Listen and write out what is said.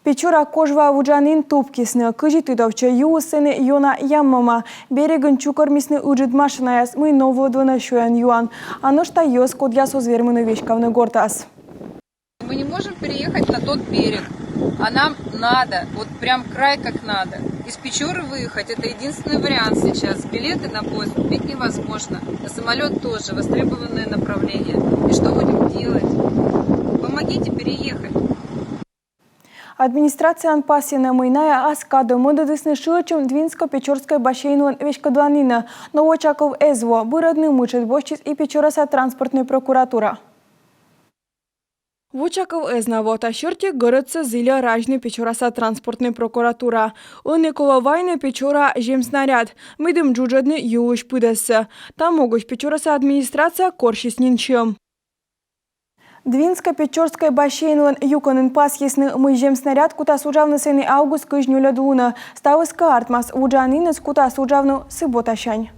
Печора кожва вуджанин тупкисны, кыжи тыдовча юсыны юна яммама, берегін чукормисны уджит машинаяс, мы новодвына шуян юан, аношта йос кодья созвермыны вешкавны гортас. Мы не можем переехать на тот берег, а нам надо, вот прям край как надо. Из Печоры выехать – это единственный вариант сейчас. Билеты на поезд купить невозможно, на самолет тоже, востребованное направление. И что будем делать? Помогите переехать. Администрация анпасина мыйная аскада модадысны шылычым Двинско-Печорской бассейнуан вешкадланина, Новочаков ЭЗВО, быродны мучет бощиц и Печораса транспортная прокуратура. Вучаков эзнavo тащерте городца зыля ражны Печораса транспортная прокуратура. Он эколовайна Печора жемснаряд. Мыдым джуджадны юлыш пыдасы. Там могут Печораса администрация коршис нинчем. Двинско-Печорской бассейнуан юконын пасхисны мы жемснаряд кута сужавны сыны август кыжнюля дуна. Ставыска артмас вуджаниныз кута сужавну сыботашань.